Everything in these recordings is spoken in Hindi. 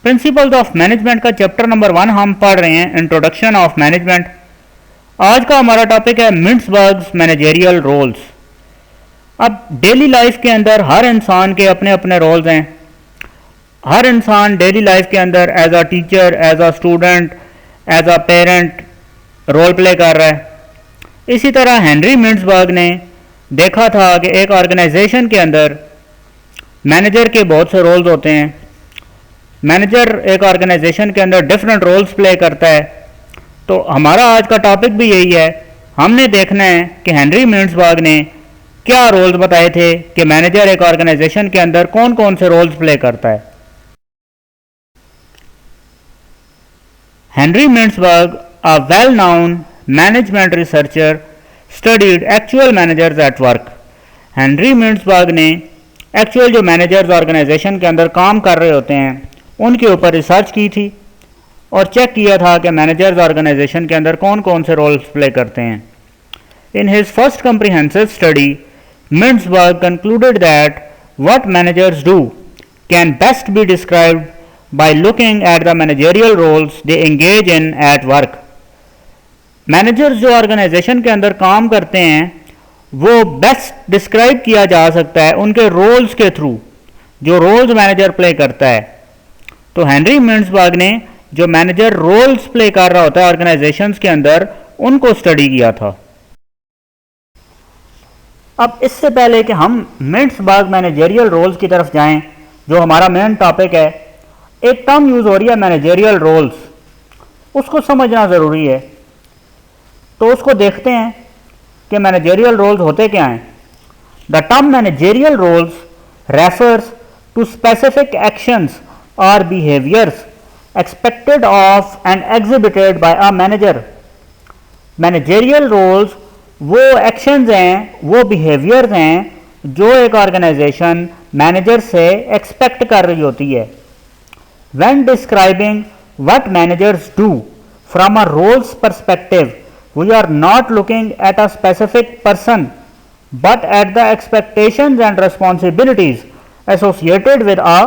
प्रिंसिपल्स ऑफ मैनेजमेंट का चैप्टर नंबर 1 हम पढ़ रहे हैं, इंट्रोडक्शन ऑफ मैनेजमेंट। आज का हमारा टॉपिक है मिंट्सबर्ग्स मैनेजरियल रोल्स। अब डेली लाइफ के अंदर हर इंसान के अपने अपने रोल्स हैं। हर इंसान डेली लाइफ के अंदर as a teacher, as a student, as a parent role play कर रहा है। इसी तरह हेनरी मिंट्सबर्ग ने देखा था कि एक ऑर्गेनाइजेशन के अंदर मैनेजर के बहुत से रोल्स होते हैं। मैनेजर एक ऑर्गेनाइजेशन के अंदर डिफरेंट रोल्स प्ले करता है। तो हमारा आज का टॉपिक भी यही है। हमने देखना है कि हेनरी मिंट्सबर्ग ने क्या रोल्स बताए थे कि मैनेजर एक ऑर्गेनाइजेशन के अंदर कौन कौन से रोल्स प्ले करता है। Henry Mintzberg, a well-known management researcher, studied actual managers at work. Henry Mintzberg ने एक्चुअल जो मैनेजर्स ऑर्गेनाइजेशन के अंदर काम कर रहे होते हैं उनके ऊपर रिसर्च की थी और चेक किया था कि मैनेजर्स ऑर्गेनाइजेशन के अंदर कौन कौन से रोल्स प्ले करते हैं। In his first comprehensive study, Mintzberg concluded that what managers do can best be described by looking at the managerial roles they engage in at work. Managers जो ऑर्गेनाइजेशन के अंदर काम करते हैं वो बेस्ट डिस्क्राइब किया जा सकता है उनके रोल्स के थ्रू, जो रोल्स मैनेजर प्ले करता है। तो हेनरी मिंट्सबर्ग ने जो मैनेजर रोल्स प्ले कर रहा होता है ऑर्गेनाइजेशंस के अंदर उनको स्टडी किया था। अब इससे पहले कि हम मिंट्सबर्ग मैनेजरियल रोल्स की तरफ जाएं, जो हमारा मेन टॉपिक है, एक टर्म यूज हो रही है मैनेजरियल रोल्स, उसको समझना ज़रूरी है। तो उसको देखते हैं कि मैनेजरियल रोल्स होते क्या हैं। The term managerial roles refers to specific actions और behaviours expected of and exhibited by a manager. Managerial roles वो एक्शंस हैं, वो बिहेवियर्स हैं जो एक ऑर्गेनाइजेशन मैनेजर से एक्सपेक्ट कर रही होती है। When describing what managers do from a Rolls perspective, we are not looking at a specific person but at the expectations and responsibilities associated with a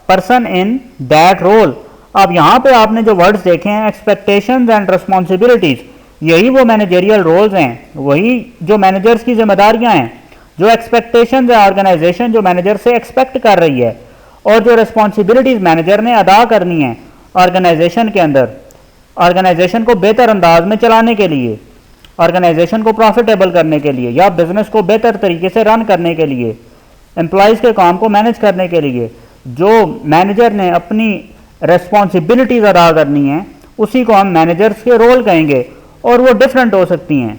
person in that role. अब यहाँ पे आपने जो वर्ड्स देखे हैं, एक्सपेक्टेशंस एंड रिस्पॉन्सिबिलिटीज, यही वो मैनेजरियल रोल्स हैं, वही जो मैनेजर्स की जिम्मेदारियाँ हैं। जो एक्सपेक्टेशंस है ऑर्गेनाइजेशन जो मैनेजर से एक्सपेक्ट कर रही है और जो रिस्पॉन्सिबिलिटीज मैनेजर ने अदा करनी है ऑर्गेनाइजेशन के अंदर, ऑर्गेनाइजेशन को बेहतर अंदाज में चलाने के लिए, ऑर्गेनाइजेशन को प्रॉफिटेबल करने के लिए या बिजनेस को बेहतर तरीके से रन करने के लिए, एम्प्लॉयज़ के काम को मैनेज करने के लिए जो मैनेजर ने अपनी रिस्पॉन्सिबिलिटीज अदा करनी है, उसी को हम मैनेजर्स के रोल कहेंगे और वो डिफरेंट हो सकती हैं।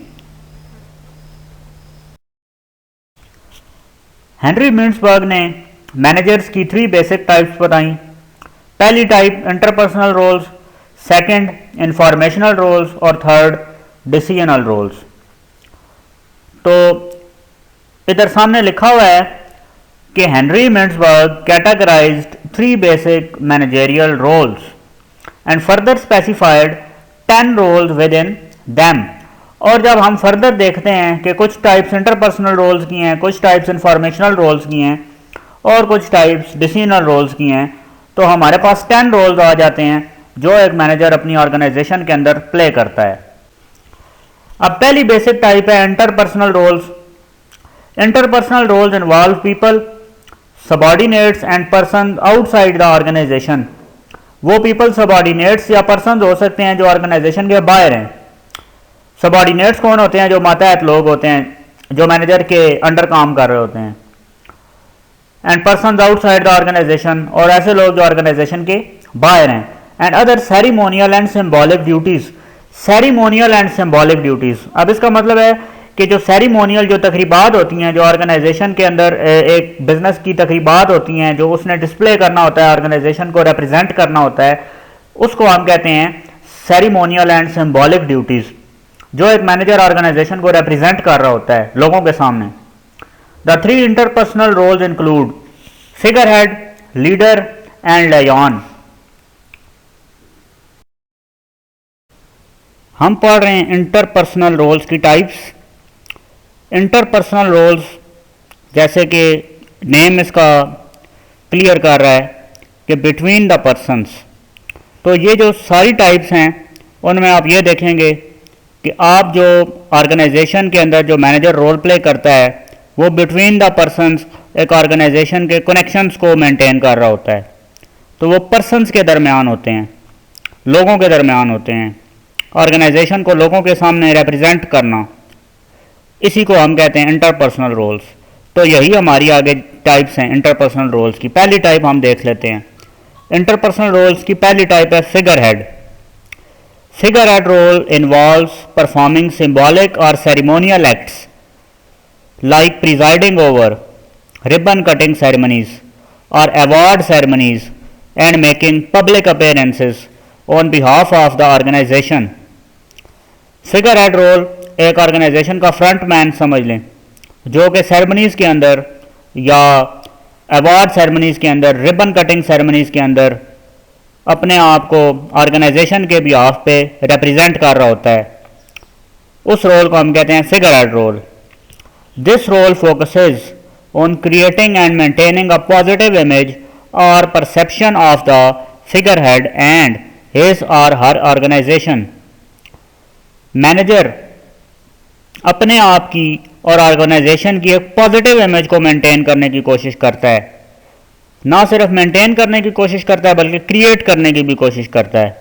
हेनरी मिंट्सबर्ग ने मैनेजर्स की 3 बेसिक टाइप्स बताई। पहली type interpersonal roles, second informational roles और थर्ड डिसीजनल रोल्स। तो इधर सामने लिखा हुआ है कि Henry Mintzberg categorized 3 basic managerial roles and further specified 10 roles within them. और जब हम फर्दर देखते हैं कि कुछ टाइप्स इंटरपर्सनल रोल्स की हैं, कुछ टाइप्स इंफॉर्मेशनल रोल्स की हैं और कुछ टाइप्स डिसीजनल रोल्स की हैं, तो हमारे पास 10 रोल्स आ जाते हैं जो एक मैनेजर अपनी ऑर्गेनाइजेशन के अंदर प्ले करता है। अब पहली बेसिक टाइप है interpersonal roles. Interpersonal roles involve people, subordinates and person outside the organization. वो पीपल सबॉर्डिनेट्स या पर्सन हो सकते हैं जो ऑर्गेनाइजेशन के बाहर हैं। सबॉर्डिनेट्स कौन होते हैं? जो मातहत लोग होते हैं जो मैनेजर के अंडर काम कर रहे होते हैं। And person outside the organization, और ऐसे लोग जो ऑर्गेनाइजेशन के बाहर हैं। And other ceremonial and symbolic duties. Ceremonial and symbolic duties, अब इसका मतलब है कि जो सेरिमोनियल जो तकरीबात होती हैं, जो ऑर्गेनाइजेशन के अंदर एक बिजनेस की तकरीबात होती हैं, जो उसने डिस्प्ले करना होता है, ऑर्गेनाइजेशन को रिप्रेजेंट करना होता है, उसको हम कहते हैं सेरिमोनियल एंड सिंबॉलिक ड्यूटीज, जो एक मैनेजर ऑर्गेनाइजेशन को रिप्रेजेंट कर रहा होता है लोगों के सामने। The 3 interpersonal roles include figure head, leader and liaison. हम पढ़ रहे हैं इंटरपर्सनल रोल्स की टाइप्स। इंटरपर्सनल रोल्स, जैसे कि नेम इसका क्लियर कर रहा है कि बिटवीन द पर्सन्स, तो ये जो सारी टाइप्स हैं उनमें आप ये देखेंगे कि आप जो ऑर्गेनाइजेशन के अंदर जो मैनेजर रोल प्ले करता है वो बिटवीन द पर्सनस एक ऑर्गेनाइजेशन के कनेक्शंस को मेंटेन कर रहा होता है। तो वो पर्सनस के दरमियान होते हैं, लोगों के दरमियान होते हैं। ऑर्गेनाइजेशन को लोगों के सामने रिप्रेजेंट करना, इसी को हम कहते हैं इंटरपर्सनल रोल्स। तो यही हमारी आगे टाइप्स हैं इंटरपर्सनल रोल्स की। पहली टाइप हम देख लेते हैं। इंटरपर्सनल रोल्स की पहली टाइप है figurehead. Figure head role involves performing symbolic और ceremonial acts like presiding over ribbon cutting ceremonies or award ceremonies and making public appearances on behalf of the organization. Figure head role एक ऑर्गेनाइजेशन का फ्रंट मैन समझ लें, जो कि सेरेमनीज़ के अंदर या अवार्ड सेरेमनीज़ के अंदर, रिबन कटिंग सेरेमनीज़ के अंदर अपने आप को ऑर्गेनाइजेशन के बिहाफ पे रिप्रेजेंट कर रहा होता है। उस रोल को हम कहते हैं figure head role. This role focuses on creating and maintaining a positive image or perception of the figurehead and his or her organization. Manager अपने आप की और ऑर्गेनाइजेशन की एक पॉजिटिव इमेज को मेंटेन करने की कोशिश करता है। ना सिर्फ मेंटेन करने की कोशिश करता है बल्कि क्रिएट करने की भी कोशिश करता है।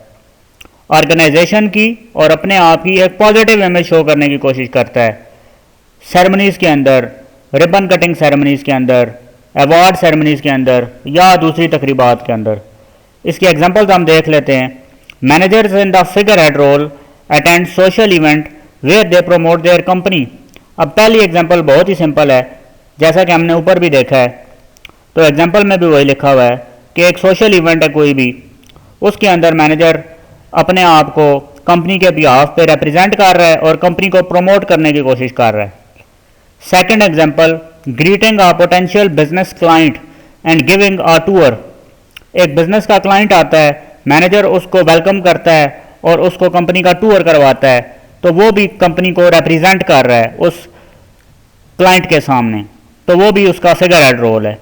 ऑर्गेनाइजेशन की और अपने आप की एक पॉजिटिव इमेज शो करने की कोशिश करता है। सेरेमनीज़ के अंदर, रिबन कटिंग सेरेमनीज़ के अंदर, अवार्ड सेरेमनीज़ के अंदर या दूसरी तकरीबात के अंदर। इसके एग्जांपल्स हम देख लेते हैं। Managers in the figure head role attend social event where they promote their company. अब पहली एग्जांपल बहुत ही सिंपल है, जैसा कि हमने ऊपर भी देखा है। तो एग्जांपल में भी वही लिखा हुआ है कि एक सोशल इवेंट है कोई भी, उसके अंदर मैनेजर अपने आप को कंपनी के बिहाफ पे रिप्रेजेंट कर रहा है और कंपनी को प्रमोट करने की कोशिश कर रहा है। Second example, greeting a potential business client and giving a tour. एक बिजनेस का क्लाइंट आता है, मैनेजर उसको वेलकम करता है और उसको कंपनी का टूर करवाता है, तो वो भी कंपनी को रिप्रेजेंट कर रहा है उस क्लाइंट के सामने, तो वो भी उसका फिगर हेड रोल है।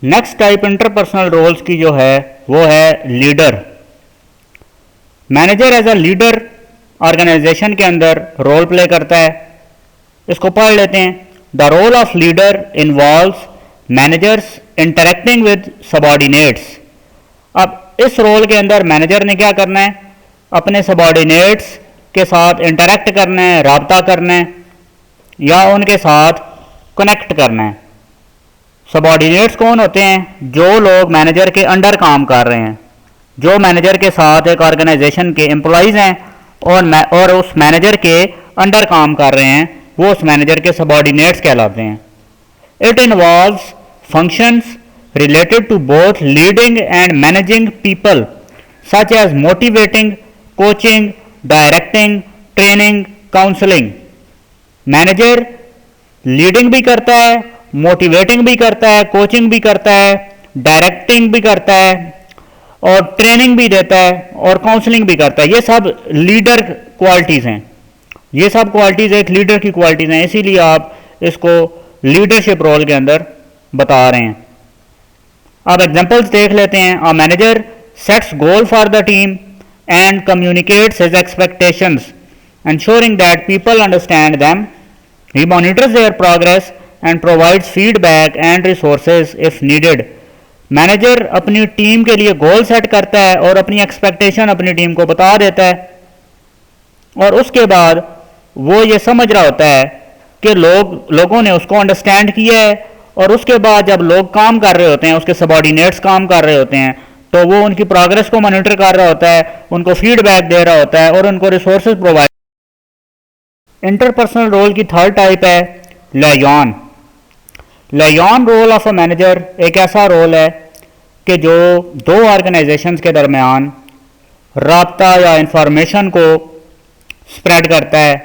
नेक्स्ट टाइप इंटरपर्सनल रोल्स की जो है वो है leader. Manager as a leader organization के अंदर रोल प्ले करता है। इसको पढ़ लेते हैं। The role of leader involves managers interacting with subordinates. अब इस रोल के अंदर मैनेजर ने क्या करना है? अपने सबॉर्डिनेट्स के साथ इंटरेक्ट करना है, राब्ता करना है या उनके साथ कनेक्ट करना है। सबॉर्डिनेट्स कौन होते हैं? जो लोग मैनेजर के अंडर काम कर रहे हैं, जो मैनेजर के साथ एक ऑर्गेनाइजेशन के एम्प्लॉइज हैं और उस मैनेजर के अंडर काम कर रहे हैं, वो उस मैनेजर के सबॉर्डिनेट्स कहलाते हैं। It involves functions related to both leading and managing people such as motivating, coaching, directing, training, counseling. Manager leading भी करता है, मोटिवेटिंग भी करता है, कोचिंग भी करता है, डायरेक्टिंग भी करता है और ट्रेनिंग भी देता है और काउंसलिंग भी करता है। ये सब लीडर क्वालिटीज़ हैं। ये सब क्वालिटीज़ एक लीडर की क्वालिटीज़ हैं, इसीलिए आप इसको लीडरशिप रोल के अंदर बता रहे हैं। अब एग्जांपल्स देख लेते हैं। A manager sets goal for the team and communicates his expectations ensuring that people understand them. He monitors their progress and provides feedback and resources if needed. Manager अपनी टीम के लिए गोल सेट करता है और अपनी एक्सपेक्टेशन अपनी टीम को बता देता है और उसके बाद वो ये समझ रहा होता है कि लोगों ने उसको अंडरस्टैंड किया है और उसके बाद जब लोग काम कर रहे होते हैं, उसके सबॉर्डिनेट्स काम कर रहे होते हैं, तो वो उनकी प्रोग्रेस को मॉनिटर कर रहा होता है, उनको फीडबैक दे रहा होता है और उनको रिसोर्सेज प्रोवाइड। इंटरपर्सनल रोल की थर्ड टाइप है liaison. Liaison role of a manager एक ऐसा रोल है कि जो दो ऑर्गेनाइजेशंस के दरमियान राब्ता या इंफॉर्मेशन को स्प्रेड करता है,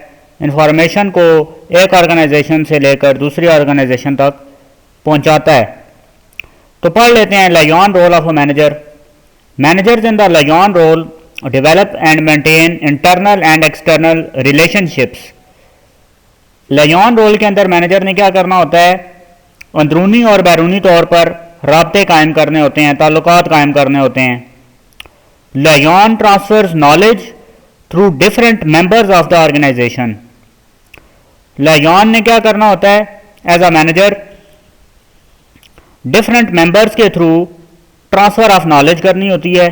इंफॉर्मेशन को एक ऑर्गेनाइजेशन से लेकर दूसरी ऑर्गेनाइजेशन तक पहुंचाता है। तो पढ़ लेते हैं liaison role of a manager. Managers in the liaison role develop and maintain internal and external relationships. Liaison role के अंदर मैनेजर ने क्या करना होता है? अंदरूनी और बैरूनी तौर पर राब्ते कायम करने होते हैं, ताल्लुकात कायम करने होते हैं। Liaison transfers knowledge through different members of the organization. Liaison ने क्या करना होता है as a manager, different members के थ्रू ट्रांसफर ऑफ नॉलेज करनी होती है,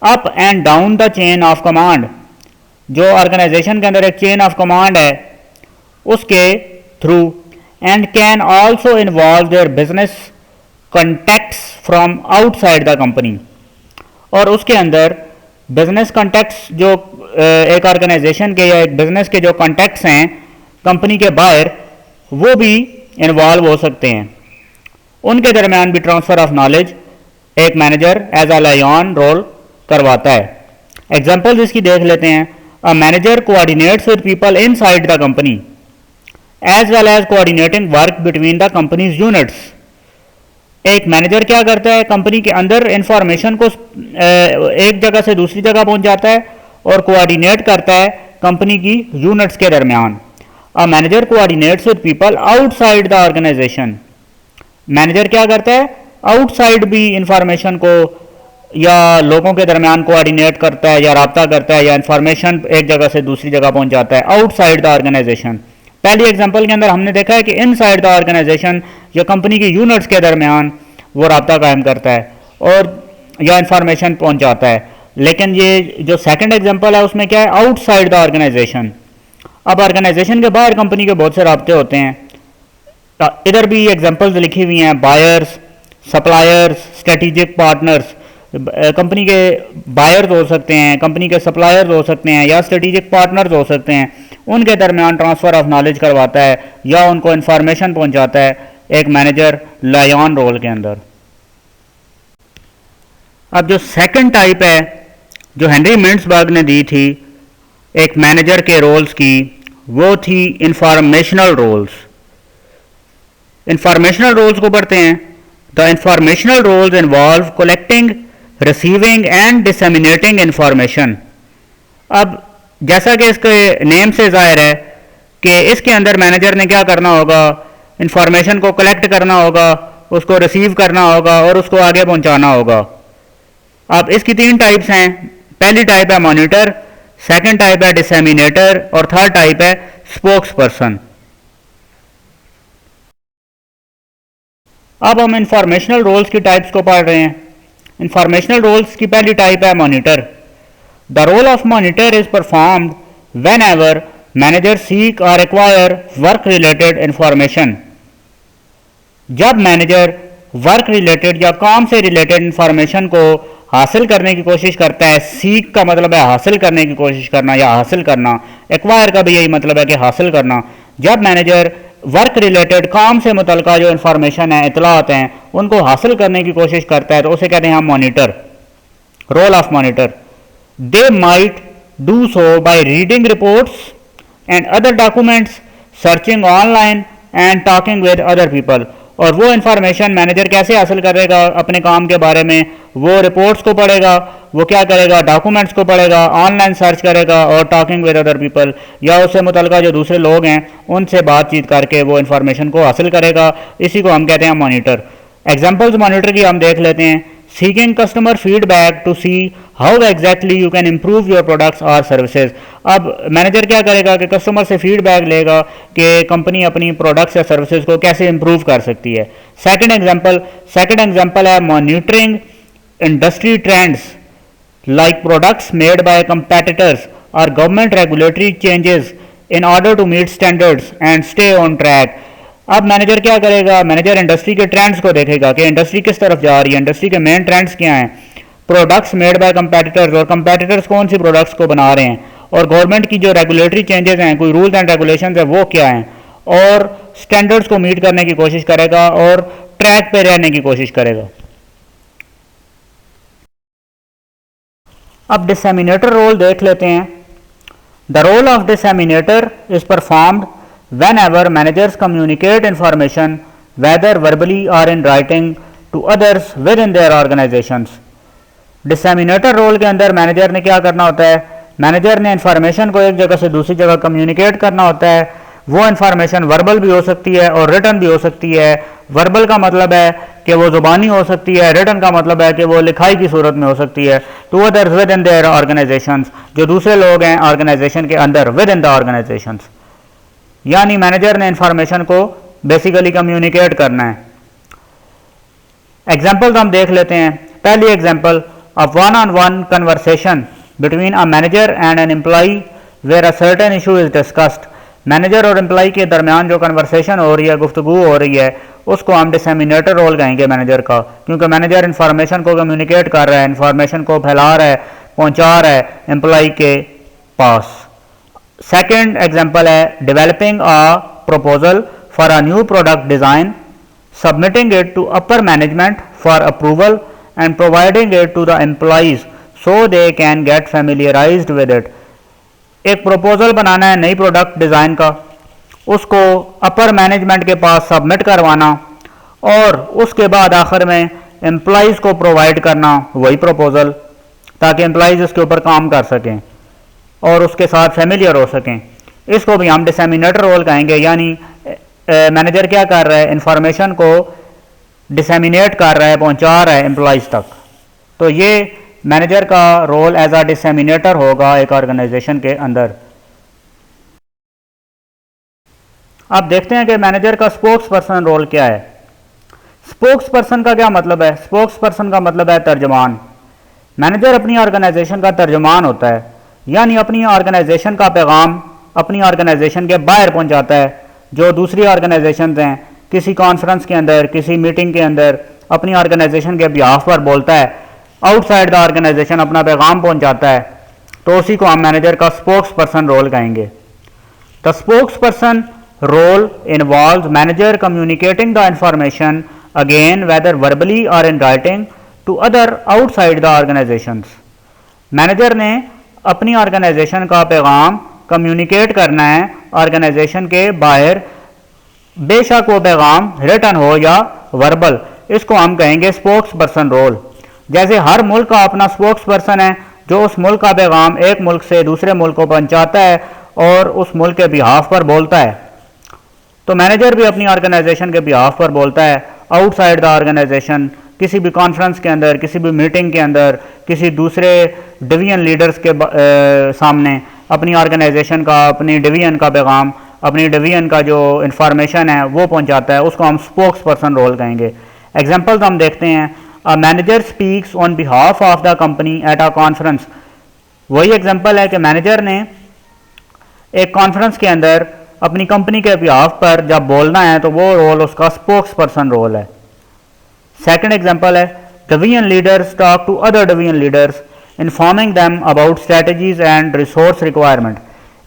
up and down the chain of command. जो ऑर्गेनाइजेशन के अंदर एक चेन ऑफ कमांड है उसके through, and can also involve their business contacts from outside the company. और उसके अंदर बिजनेस कॉन्टैक्ट्स जो एक ऑर्गेनाइजेशन के या एक बिजनेस के जो कॉन्टैक्ट्स हैं कंपनी के बाहर, वो भी इन्वॉल्व हो सकते हैं। उनके दरमियान भी ट्रांसफर ऑफ नॉलेज एक manager as a liaison role करवाता है। एग्जाम्पल्स इसकी देख लेते हैं। A manager coordinates with people inside the company as well as coordinating work between the company's units. एक मैनेजर क्या करता है, कंपनी के अंदर इंफॉर्मेशन को एक जगह से दूसरी जगह पहुंच जाता है और कोऑर्डिनेट करता है कंपनी की यूनिट्स के दरमियान। A manager coordinates with people outside the organization. Manager क्या करता है, आउटसाइड भी इंफॉर्मेशन को या लोगों के दरमियान कोऑर्डिनेट करता है या राब्ता करता है, या इंफॉर्मेशन एक जगह से दूसरी जगह पहुंच जाता है आउटसाइड द ऑर्गेनाइजेशन। पहली एग्जांपल के अंदर हमने देखा है कि इनसाइड द ऑर्गेनाइजेशन या कंपनी की यूनिट्स के दरमियान वो राब्ता कायम करता है और या इंफॉर्मेशन पहुंचाता है। लेकिन ये जो सेकंड एग्जांपल है उसमें क्या है, आउटसाइड द ऑर्गेनाइजेशन। अब ऑर्गेनाइजेशन के बाहर कंपनी के बहुत से राब्ते होते हैं। इधर भी एग्जांपल्स लिखी हुई हैं, buyers, suppliers, strategic partners. Company के बायर्स हो सकते हैं, कंपनी के सप्लायर्स हो सकते हैं, या स्ट्रेटेजिक पार्टनर्स हो सकते हैं। उनके दरमियान ट्रांसफर ऑफ नॉलेज करवाता है या उनको इंफॉर्मेशन पहुंचाता है एक मैनेजर लायन रोल के अंदर। अब जो सेकंड टाइप है जो हेनरी मिंट्सबर्ग ने दी थी एक मैनेजर के रोल्स की, वो थी इंफॉर्मेशनल रोल्स। इंफॉर्मेशनल रोल्स को पढ़ते हैं। The informational roles involve collecting, receiving and disseminating information. अब जैसा कि इसके नेम से जाहिर है कि इसके अंदर मैनेजर ने क्या करना होगा, इंफॉर्मेशन को कलेक्ट करना होगा, उसको रिसीव करना होगा और उसको आगे पहुंचाना होगा। अब इसकी तीन टाइप्स हैं। पहली टाइप है मॉनिटर, सेकंड टाइप है डिसेमिनेटर और थर्ड टाइप है स्पोक्स पर्सन। अब हम इंफॉर्मेशनल रोल्स की टाइप्स को पढ़ रहे हैं। इंफॉर्मेशनल रोल्स की पहली टाइप है monitor. The role of monitor is performed whenever manager seek और एक्वायर वर्क रिलेटेड इंफॉर्मेशन। जब मैनेजर वर्क रिलेटेड या काम से रिलेटेड इंफॉर्मेशन को हासिल करने की कोशिश करता है, सीक का मतलब है हासिल करने की कोशिश करना या हासिल करना, एक्वायर का भी यही मतलब है कि हासिल करना। जब मैनेजर वर्क रिलेटेड काम से मुतल्लिका जो इंफॉर्मेशन है, इतलात हैं, उनको हासिल करने की कोशिश करता है तो उसे कहते हैं हम monitor. Role of monitor, they might do so by reading reports and other documents, searching online and talking with other people. और वो इंफॉर्मेशन मैनेजर कैसे हासिल करेगा अपने काम के बारे में, वो रिपोर्ट्स को पढ़ेगा, वो क्या करेगा, डॉक्यूमेंट्स को पढ़ेगा, ऑनलाइन सर्च करेगा और टॉकिंग विद अदर पीपल, या उससे मुतल्लिका जो दूसरे लोग हैं उनसे बातचीत करके वो इंफॉर्मेशन को हासिल करेगा। इसी को हम कहते हैं मॉनिटर। एग्जाम्पल्स मॉनिटर की हम देख लेते हैं। Seeking customer feedback to see how exactly you can improve your products और सर्विसेज। अब मैनेजर क्या करेगा कि कस्टमर से फीडबैक लेगा कि कंपनी अपनी प्रोडक्ट्स या सर्विसेज को कैसे इम्प्रूव कर सकती है। सेकंड एग्जांपल है monitoring industry trends like products made by competitors और government regulatory changes in order to meet standards and stay on track. अब मैनेजर क्या करेगा, मैनेजर इंडस्ट्री के ट्रेंड्स को देखेगा कि इंडस्ट्री किस तरफ जा रही है, इंडस्ट्री के मेन ट्रेंड्स क्या हैं, प्रोडक्ट्स मेड बाय कंपेटिटर्स और कंपेटिटर्स कौन सी प्रोडक्ट्स को बना रहे हैं, और गवर्नमेंट की जो रेगुलेटरी चेंजेस हैं, कोई रूल्स एंड रेगुलेशंस है वो क्या हैं, और स्टैंडर्ड्स को मीट करने की कोशिश करेगा और ट्रैक पे रहने की कोशिश करेगा। अब डिसेमिनेटर रोल देख लेते हैं। The role of disseminator is performed whenever managers communicate information whether verbally or in writing to others within their organizations। Disseminator role के अंदर मैनेजर ने क्या करना होता है, मैनेजर ने इंफॉर्मेशन को एक जगह से दूसरी जगह कम्युनिकेट करना होता है, वो इन्फॉर्मेशन वर्बल भी हो सकती है और रिटन भी हो सकती है। वर्बल का मतलब है कि वो ज़ुबानी हो सकती है, रिटन का मतलब है कि वो लिखाई की सूरत में हो सकती है। To others within their organizations, जो दूसरे लोग हैं ऑर्गेनाइजेशन के अंदर, विद इन द ऑर्गेनाइजेशंस। यानी मैनेजर ने इंफॉर्मेशन को बेसिकली कम्युनिकेट करना है। एग्जाम्पल हम देख लेते हैं। पहली example, a one on one conversation between a manager and an employee where a certain issue is discussed. Manager और एम्प्लॉई के दरमियान जो कन्वर्सेशन हो रही है, गुफ्तगू हो रही है, उसको हम डिसेमिनेटर रोल कहेंगे मैनेजर का, क्योंकि मैनेजर इन्फॉर्मेशन को कम्युनिकेट कर रहा है, इन्फॉर्मेशन को फैला रहा है, पहुंचा रहा है एम्प्लॉई के पास। सेकेंड एग्जाम्पल है, developing a proposal for a new product design, submitting it to upper management for approval and providing it to the employees so they can get familiarized with it। एक प्रपोजल बनाना है नई प्रोडक्ट डिज़ाइन का, उसको अपर मैनेजमेंट के पास सबमिट करवाना और उसके बाद आखिर में एम्प्लॉइज़ को प्रोवाइड करना वही प्रपोजल, ताकि एम्प्लॉइज़ उसके ऊपर काम कर सकें और उसके साथ फेमिलियर हो सकें। इसको भी हम डिसेमिनेटर रोल कहेंगे। यानी मैनेजर क्या कर रहा है, इंफॉर्मेशन को डिसेमिनेट कर रहा है, पहुंचा रहा है एम्प्लॉइज़ तक। तो ये मैनेजर का रोल एज अ डिसेमिनेटर होगा एक ऑर्गेनाइजेशन के अंदर। अब देखते हैं कि मैनेजर का स्पोक्स पर्सन रोल क्या है। स्पोक्स पर्सन का क्या मतलब है? स्पोक्स पर्सन का मतलब है तर्जमान। मैनेजर अपनी ऑर्गेनाइजेशन का तर्जमान होता है, यानी अपनी ऑर्गेनाइजेशन का पैगाम अपनी ऑर्गेनाइजेशन के बाहर पहुंचाता है। जो दूसरी ऑर्गेनाइजेशन हैं, किसी कॉन्फ्रेंस के अंदर, किसी मीटिंग के अंदर अपनी ऑर्गेनाइजेशन के बिहाफ पर बोलता है, आउटसाइड द ऑर्गेनाइजेशन अपना पैगाम पहुंचाता है, तो उसी को हम मैनेजर का स्पोक्स पर्सन रोल कहेंगे। The spokesperson role involves manager communicating the information again whether verbally और in writing to other outside the organisations. Manager ने अपनी ऑर्गेनाइजेशन का पैगाम कम्युनिकेट करना है ऑर्गेनाइजेशन के बाहर, बेशक वो पैगाम रिटन हो या वर्बल। इसको हम कहेंगे स्पोक्स पर्सन रोल। जैसे हर मुल्क का अपना स्पोक्स पर्सन है जो उस मुल्क का पैगाम एक मुल्क से दूसरे मुल्क को पहुंचाता है और उस मुल्क के बिहाफ पर बोलता है, तो मैनेजर भी अपनी ऑर्गेनाइजेशन के बिहाफ पर बोलता है आउटसाइड द ऑर्गेनाइजेशन, किसी भी कॉन्फ्रेंस के अंदर, किसी भी मीटिंग के अंदर, किसी दूसरे डिवीजन लीडर्स के सामने अपनी ऑर्गेनाइजेशन का, अपनी डिवीजन का पैगाम, अपनी डिवीजन का जो इन्फॉर्मेशन है वो पहुंचाता है। उसको हम स्पोक्स पर्सन रोल कहेंगे। एग्जाम्पल्स हम देखते हैं। A manager speaks on behalf of the company at a conference. वही एग्जाम्पल है कि मैनेजर ने एक कॉन्फ्रेंस के अंदर अपनी कंपनी के बिहाफ पर जब बोलना है तो वो रोल उसका स्पोक्स पर्सन रोल है। सेकेंड एग्जाम्पल है, division leaders talk to other division leaders informing them about strategies and resource requirement.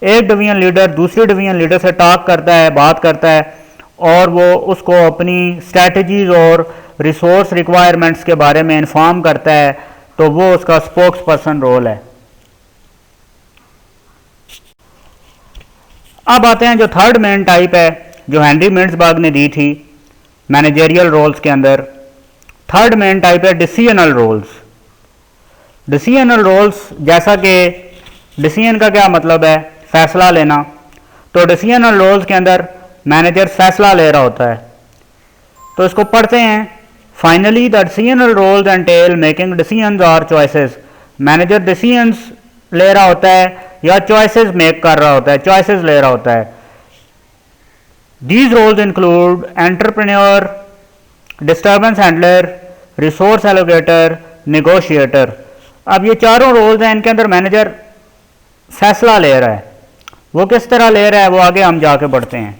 एक डिवीजन लीडर दूसरी डिवीजन लीडर से टॉक करता है, बात करता है और वो उसको अपनी स्ट्रेटजीज और रिसोर्स रिक्वायरमेंट्स के बारे में इन्फॉर्म करता है, तो वो उसका स्पोक्स पर्सन रोल है। अब आते हैं जो थर्ड मेन टाइप है जो हेनरी मिंट्सबर्ग ने दी थी मैनेजरियल रोल्स के अंदर। थर्ड मेन टाइप है डिसीजनल रोल्स। डिसीजनल रोल्स, जैसा कि डिसीजन का क्या मतलब है, फैसला लेना, तो डिसीजनल रोल्स के अंदर मैनेजर फैसला ले रहा होता है। तो इसको पढ़ते हैं। Finally the decisional roles entail making decisions और चॉइसेस। मैनेजर डिसीजंस ले रहा होता है या चॉइसेस मेक कर रहा होता है, चॉइसेस ले रहा होता है। These roles include entrepreneur, disturbance handler, resource allocator, negotiator. अब ये चारों रोल्स हैं, इनके अंदर मैनेजर फैसला ले रहा है। वो किस तरह ले रहा है वो आगे हम जाके पढ़ते हैं।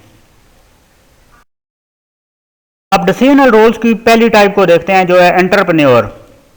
अब डिसीजनल रोल्स की पहली टाइप को देखते हैं जो है एंटरप्रेन्योर।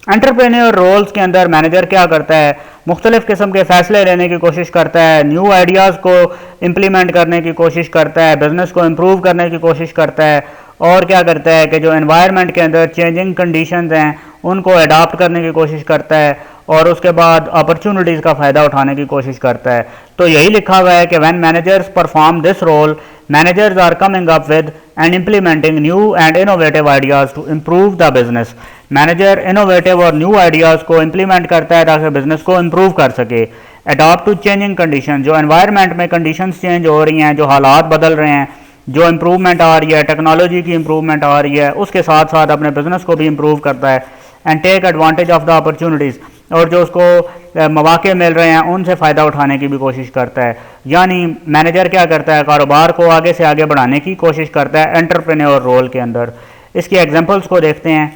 एंटरप्रेन्योर रोल्स के अंदर मैनेजर क्या करता है, मुख्तलिफ किस्म के फैसले लेने की कोशिश करता है, न्यू आइडियाज़ को इम्प्लीमेंट करने की कोशिश करता है, बिजनेस को इम्प्रूव करने की कोशिश करता है और क्या करता है कि जो एनवायरनमेंट के अंदर चेंजिंग कंडीशंस हैं उनको अडॉप्ट करने की कोशिश करता है और उसके बाद अपॉर्चुनिटीज़ का फ़ायदा उठाने की कोशिश करता है। तो यही लिखा हुआ है कि when managers perform this role, managers are coming up with and implementing new and innovative ideas to improve the business. Manager innovative और न्यू आइडियाज़ को इम्प्लीमेंट करता है ताकि बिजनेस को इम्प्रूव कर सके। अडॉप्ट टू चेंजिंग कंडीशन, जो एनवायरनमेंट में कंडीशंस चेंज हो रही हैं, जो हालात बदल रहे हैं, जो इम्प्रूवमेंट आ रही है, टेक्नोलॉजी की इम्प्रूवमेंट आ रही है, उसके साथ साथ अपने बिजनेस को भी इम्प्रूव करता है। And take advantage of the opportunities, और जो उसको मौके मिल रहे हैं उनसे फ़ायदा उठाने की भी कोशिश करता है। यानी मैनेजर क्या करता है, कारोबार को आगे से आगे बढ़ाने की कोशिश करता है एंटरप्रेन्योर रोल के अंदर। इसकी एग्जांपल्स को देखते हैं।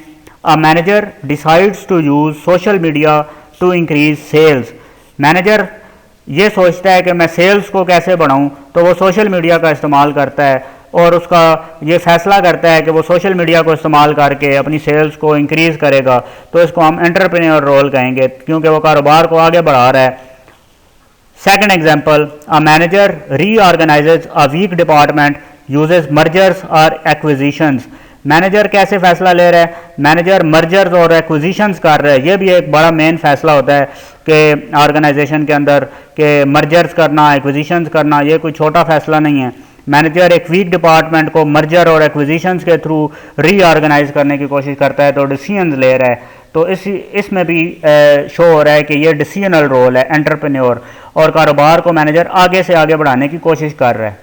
A manager decides to use social media to increase sales. Manager ये सोचता है कि मैं सेल्स को कैसे बढ़ाऊं, तो वो सोशल मीडिया का इस्तेमाल करता है और उसका ये फैसला करता है कि वो सोशल मीडिया को इस्तेमाल करके अपनी सेल्स को इंक्रीज़ करेगा। तो इसको हम एंटरप्रेन्योर रोल कहेंगे, क्योंकि वो कारोबार को आगे बढ़ा रहा है। Second example, a manager reorganises a weak department uses mergers और एक्विजिशंस। मैनेजर कैसे फैसला ले रहा है, मैनेजर मर्जर्स और एक्विजिशंस कर रहा है। ये भी एक बड़ा मेन फैसला होता है कि ऑर्गेनाइजेशन के अंदर के मर्जर्स करना, एक्विजिशंस करना, ये कोई छोटा फैसला नहीं है। मैनेजर एक वीक डिपार्टमेंट को मर्जर और एक्विजिशंस के थ्रू रीऑर्गेनाइज करने की कोशिश करता है, तो डिसीजंस ले रहा है। तो इसमें भी शो हो रहा है कि ये डिसीजनल रोल है एंटरप्रेन्योर, और कारोबार को मैनेजर आगे से आगे बढ़ाने की कोशिश कर रहा है।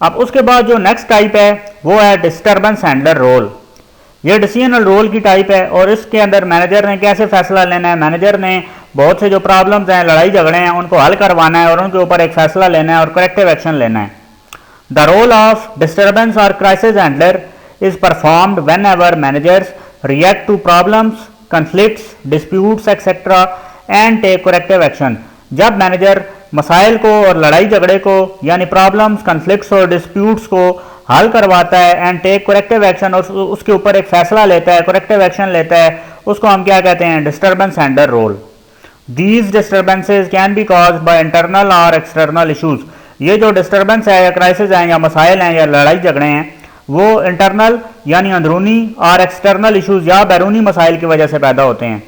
अब उसके बाद जो नेक्स्ट टाइप है वो है डिस्टर्बेंस हैंडलर रोल। ये डिसीजनल रोल की टाइप है, और इसके अंदर मैनेजर ने कैसे फैसला लेना है, मैनेजर ने बहुत से जो प्रॉब्लम्स हैं, लड़ाई झगड़े हैं, उनको हल करवाना है और उनके ऊपर एक फैसला लेना है और करेक्टिव एक्शन लेना है। द रोल ऑफ डिस्टर्बेंस और crisis handler is performed whenever managers react to problems, conflicts, disputes etcetera and take corrective action. जब मैनेजर मसाइल को और लड़ाई झगड़े को यानी प्रॉब्लम्स, कन्फ्लिक्ट्स और डिस्प्यूट्स को हल करवाता है एंड टेक करेक्टिव एक्शन, और उसके ऊपर एक फैसला लेता है, करेक्टिव एक्शन लेता है, उसको हम क्या कहते हैं, disturbance handler role. These disturbances can be caused by internal और एक्सटर्नल इशूज। ये जो डिस्टर्बेंस है या क्राइसिस है या मसाइल हैं या लड़ाई झगड़े हैं, वो इंटरनल यानी अंदरूनी और एक्सटर्नल इशूज या बैरूनी मसाइल की वजह से पैदा होते हैं।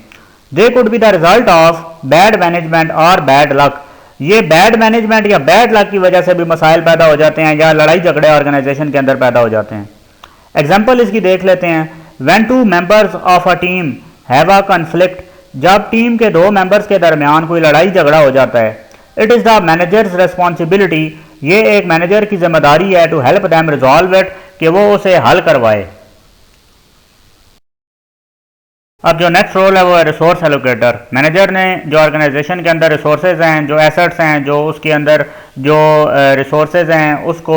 They could be the result of bad management और बैड लक। ये बैड मैनेजमेंट या बैड लक की वजह से भी मसाइल पैदा हो जाते हैं या लड़ाई झगड़े ऑर्गेनाइजेशन के अंदर पैदा हो जाते हैं। एग्जाम्पल इसकी देख लेते हैं। When two members of a team have a conflict, जब टीम के दो मेंबर्स के दरमियान कोई लड़ाई झगड़ा हो जाता है, it is the manager's responsibility, ये एक मैनेजर की जिम्मेदारी है, to help them resolve it, कि वो उसे हल करवाए। अब जो नेक्स्ट रोल है वो है रिसोर्स एलोकेटर। मैनेजर ने जो ऑर्गेनाइजेशन के अंदर रिसोर्सेज हैं, जो एसेट्स हैं, जो उसके अंदर जो रिसोर्सेज हैं, उसको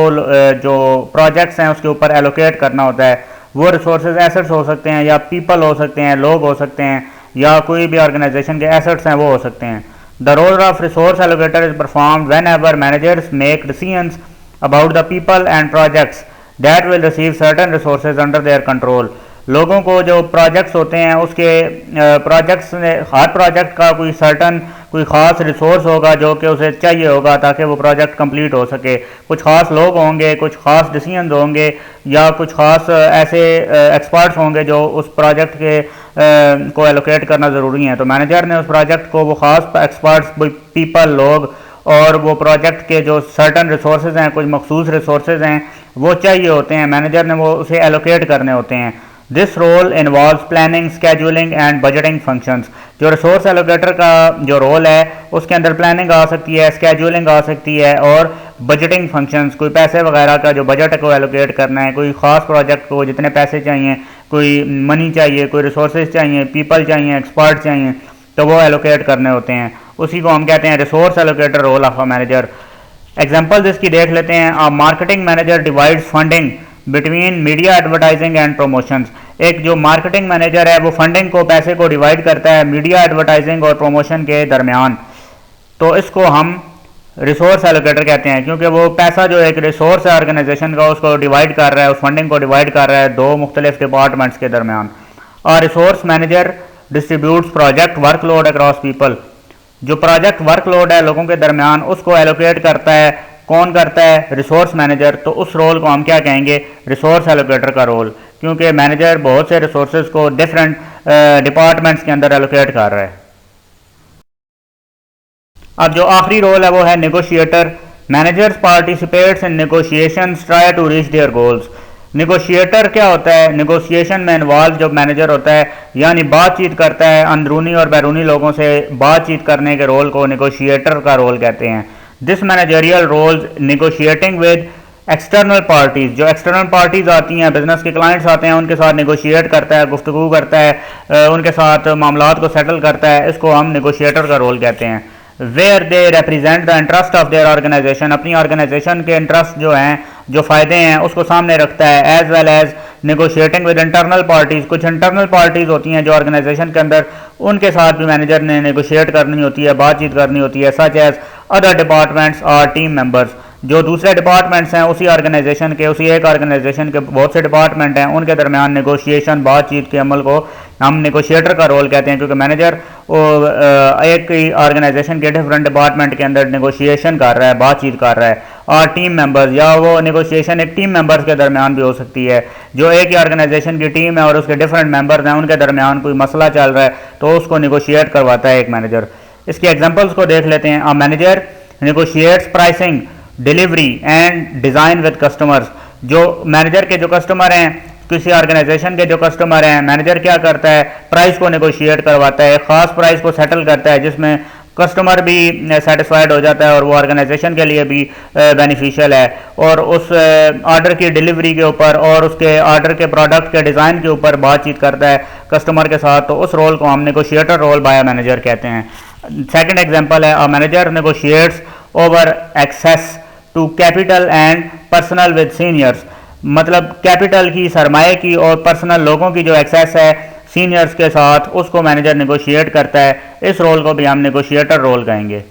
जो प्रोजेक्ट्स हैं उसके ऊपर एलोकेट करना होता है। वो रिसोर्सेज एसेट्स हो सकते हैं या पीपल हो सकते हैं, लोग हो सकते हैं, या कोई भी ऑर्गेनाइजेशन के एसेट्स हैं वो हो सकते हैं। The role of resource allocator is perform whenever managers make decisions about the people and projects that will receive certain resources under their control. लोगों को जो प्रोजेक्ट्स होते हैं उसके प्रोजेक्ट्स में हर प्रोजेक्ट का कोई सर्टन कोई ख़ास रिसोर्स होगा जो कि उसे चाहिए होगा ताकि वो प्रोजेक्ट कंप्लीट हो सके। कुछ ख़ास लोग होंगे, कुछ ख़ास डिसीजंस होंगे, या कुछ ख़ास ऐसे एक्सपर्ट्स होंगे जो उस प्रोजेक्ट के को एलोकेट करना ज़रूरी है। तो मैनेजर ने उस प्रोजेक्ट को वो ख़ास एक्सपर्ट्स, पीपल, लोग और वो प्रोजेक्ट के जो सर्टन रिसोर्सेज हैं, कुछ मखसूस रिसोर्सेज हैं वो चाहिए होते हैं, मैनेजर ने वो उसे एलोकेट करने होते हैं। This role involve planning, scheduling and budgeting functions. जो रिसोर्स एलोकेटर का जो रोल है उसके अंदर प्लानिंग आ सकती है, स्केड्यूलिंग आ सकती है और बजटिंग फंक्शंस, कोई पैसे वगैरह का जो बजट को एलोकेट करना है, कोई ख़ास प्रोजेक्ट को जितने पैसे चाहिए, कोई मनी चाहिए, कोई रिसोर्सेज चाहिए, पीपल चाहिए, एक्सपर्ट चाहिए, तो वो एलोकेट करने होते हैं। उसी को हम कहते हैं resource allocator role of a manager. Examples इसकी देख लेते हैं। A marketing manager divides funding between media advertising and promotions. एक जो मार्केटिंग मैनेजर है वो फंडिंग को, पैसे को डिवाइड करता है मीडिया एडवर्टाइजिंग और प्रमोशन के दरमियान। तो इसको हम रिसोर्स एलोकेटर कहते हैं, क्योंकि वो पैसा जो एक रिसोर्स है ऑर्गेनाइजेशन का उसको डिवाइड कर रहा है, उस फंडिंग को डिवाइड कर रहा है दो मुख्तलिफ डिपार्टमेंट्स के दरमियान। और resource manager distributes project workload across people. जो प्रोजेक्ट वर्कलोड है लोगों के दरमियान उसको एलोकेट करता है, कौन करता है, रिसोर्स मैनेजर। तो उस रोल को हम क्या कहेंगे, रिसोर्स एलोकेटर का रोल, क्योंकि मैनेजर बहुत से रिसोर्सेज को डिफरेंट डिपार्टमेंट्स के अंदर एलोकेट कर रहा है। अब जो आखिरी रोल है वो है negotiator. Managers participates in negotiations try to reach their goals. Negotiator क्या होता है? निगोशिएशन में इन्वॉल्व जो मैनेजर होता है, यानी बातचीत करता है, अंदरूनी और बैरूनी लोगों से बातचीत करने के रोल को निगोशिएटर का रोल कहते हैं। This managerial roles negotiating with external parties, जो एक्सटर्नल पार्टीज आती हैं, बिजनेस के क्लाइंट्स आते हैं, उनके साथ निगोशिएट करता है, गुफ्तगू करता है, उनके साथ मामलात को सेटल करता है, इसको हम निगोशिएटर का रोल कहते हैं। Where they represent the interest of their organization, अपनी ऑर्गेनाइजेशन के इंटरेस्ट जो हैं, जो फ़ायदे हैं, उसको सामने रखता है। As well as negotiating with internal parties, कुछ इंटरनल पार्टीज़ होती हैं जो ऑर्गेनाइजेशन के अंदर, उनके साथ भी मैनेजर ने निगोशिएट करनी होती है, बातचीत करनी होती है। सच एज अदर डिपार्टमेंट्स और टीम मेंबर्स, जो दूसरे डिपार्टमेंट्स हैं उसी ऑर्गेनाइजेशन के, उसी एक ऑर्गेनाइजेशन के बहुत से डिपार्टमेंट हैं, उनके दरमियान नेगोशिएशन, बातचीत के अमल को हम नेगोशिएटर का रोल कहते हैं, क्योंकि मैनेजर एक ही ऑर्गेनाइजेशन के डिफरेंट डिपार्टमेंट के अंदर नेगोशिएशन कर रहा है, बातचीत कर रहा है। और टीम मेंबर्स, या वो नेगोशिएशन एक टीम मेंबर्स के दरमियान भी हो सकती है, जो एक ही ऑर्गेनाइजेशन की टीम है और उसके डिफरेंट मेंबर्स हैं, उनके दरमियान कोई मसला चल रहा है तो उसको नेगोशिएट करवाता है एक मैनेजर। इसके एग्जाम्पल्स को देख लेते हैं। A manager negotiates pricing, delivery and design with customers, जो मैनेजर के जो कस्टमर हैं, किसी ऑर्गेनाइजेशन के जो कस्टमर हैं, मैनेजर क्या करता है? प्राइस को नेगोशिएट करवाता है, ख़ास प्राइस को सेटल करता है जिसमें कस्टमर भी सेटिस्फाइड हो जाता है और वो ऑर्गेनाइजेशन के लिए भी बेनिफिशियल है। और उस ऑर्डर की डिलीवरी के ऊपर और उसके ऑर्डर के प्रोडक्ट के डिज़ाइन के ऊपर बातचीत करता है कस्टमर के साथ, तो उस रोल को हम नेगोशिएटर रोल बाय मैनेजर कहते हैं। सेकंड एग्जांपल है, a manager negotiates over access to capital and personnel with seniors, मतलब कैपिटल की, सरमाए की और पर्सनल लोगों की जो एक्सेस है सीनियर्स के साथ, उसको मैनेजर नेगोशिएट करता है। इस रोल को भी हम नेगोशिएटर रोल कहेंगे।